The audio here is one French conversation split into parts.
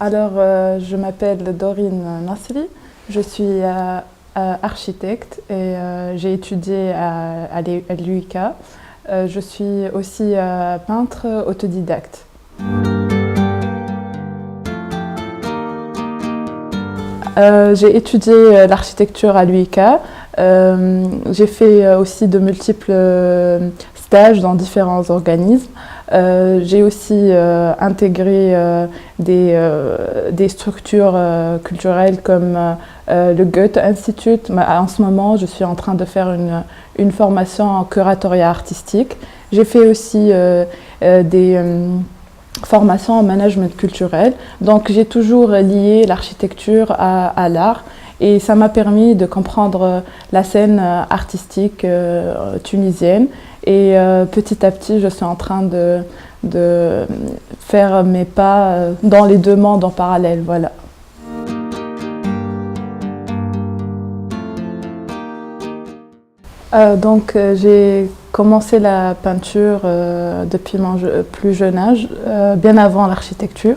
Je m'appelle Dorine Nasri, je suis architecte et j'ai étudié à l'UIK. Je suis aussi peintre autodidacte. J'ai étudié l'architecture à l'UIK. J'ai fait aussi de multiples stages dans différents organismes. J'ai aussi intégré des structures culturelles comme le Goethe Institute. En ce moment, je suis en train de faire une formation en curatoriat artistique. J'ai fait aussi des formation en management culturel. Donc j'ai toujours lié l'architecture à l'art et ça m'a permis de comprendre la scène artistique tunisienne. Et petit à petit, je suis en train de faire mes pas dans les deux mondes en parallèle. Voilà. J'ai commencé la peinture depuis mon plus jeune âge, bien avant l'architecture,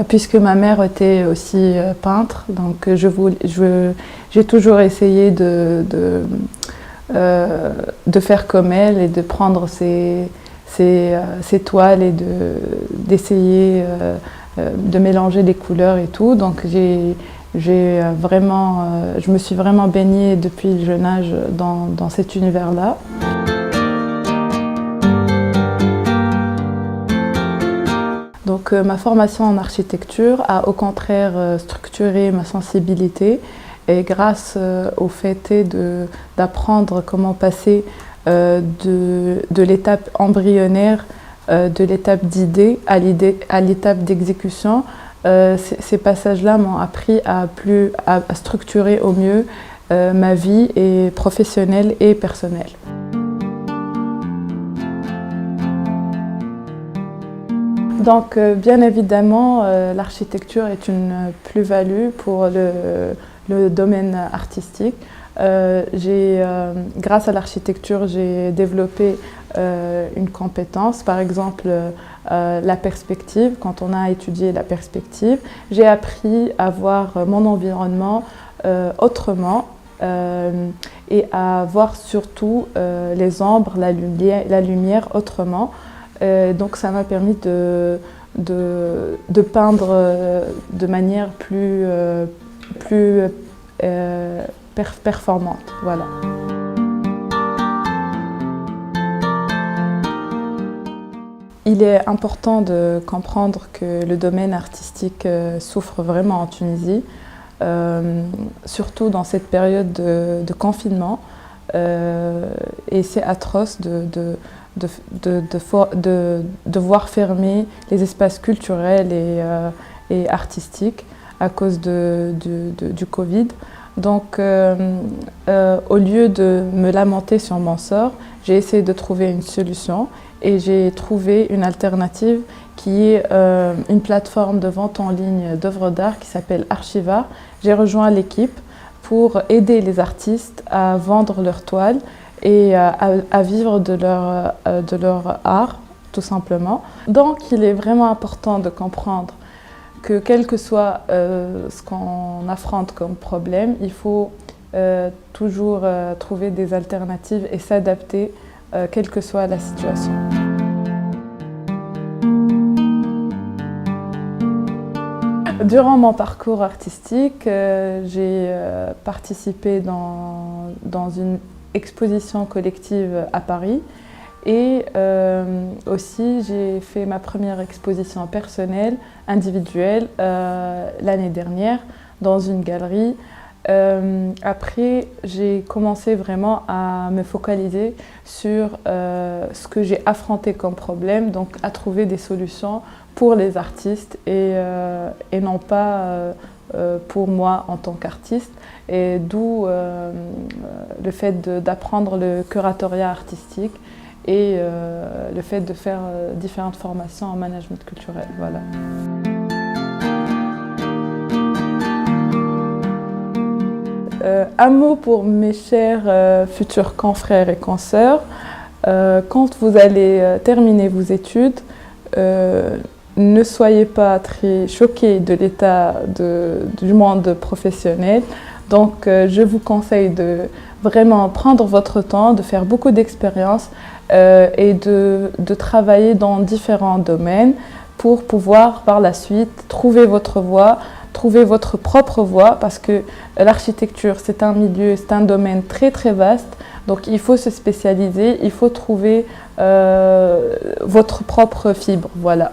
puisque ma mère était aussi peintre. Donc j'ai toujours essayé de faire comme elle et de prendre ses toiles et d'essayer de mélanger les couleurs et tout. Donc je me suis vraiment baignée depuis le jeune âge dans cet univers-là. Donc ma formation en architecture a au contraire structuré ma sensibilité et grâce au fait d'apprendre comment passer de l'étape embryonnaire, de l'étape d'idée à l'étape d'exécution, ces passages-là m'ont appris à structurer au mieux ma vie professionnelle et personnelle. Donc, bien évidemment, l'architecture est une plus-value pour le domaine artistique. Grâce à l'architecture, j'ai développé une compétence, par exemple la perspective. Quand on a étudié la perspective, j'ai appris à voir mon environnement autrement et à voir surtout les ombres, la lumière autrement. Donc ça m'a permis de peindre de manière plus performante. Voilà. Il est important de comprendre que le domaine artistique souffre vraiment en Tunisie, surtout dans cette période de confinement. Et c'est atroce de voir fermer les espaces culturels et artistiques à cause du Covid. Donc, au lieu de me lamenter sur mon sort, j'ai essayé de trouver une solution et j'ai trouvé une alternative qui est une plateforme de vente en ligne d'œuvres d'art qui s'appelle Archivar. J'ai rejoint l'équipe pour aider les artistes à vendre leurs toiles et à vivre de leur art, tout simplement. Donc, il est vraiment important de comprendre que quel que soit ce qu'on affronte comme problème, il faut toujours trouver des alternatives et s'adapter, quelle que soit la situation. Durant mon parcours artistique, j'ai participé dans une exposition collective à Paris et aussi j'ai fait ma première exposition personnelle, individuelle, l'année dernière dans une galerie. Après, j'ai commencé vraiment à me focaliser sur ce que j'ai affronté comme problème, donc à trouver des solutions pour les artistes et non pas pour moi en tant qu'artiste. Et d'où le fait d'apprendre le curatoriat artistique et le fait de faire différentes formations en management culturel. Voilà. Un mot pour mes chers futurs confrères et consoeurs. Quand vous allez terminer vos études, ne soyez pas très choqués de l'état du monde professionnel. Donc, je vous conseille de vraiment prendre votre temps, de faire beaucoup d'expériences et de travailler dans différents domaines pour pouvoir par la suite trouver votre voie, trouver votre propre voie, parce que l'architecture, c'est un milieu, c'est un domaine très très vaste. Donc il faut se spécialiser, il faut trouver votre propre fibre, voilà.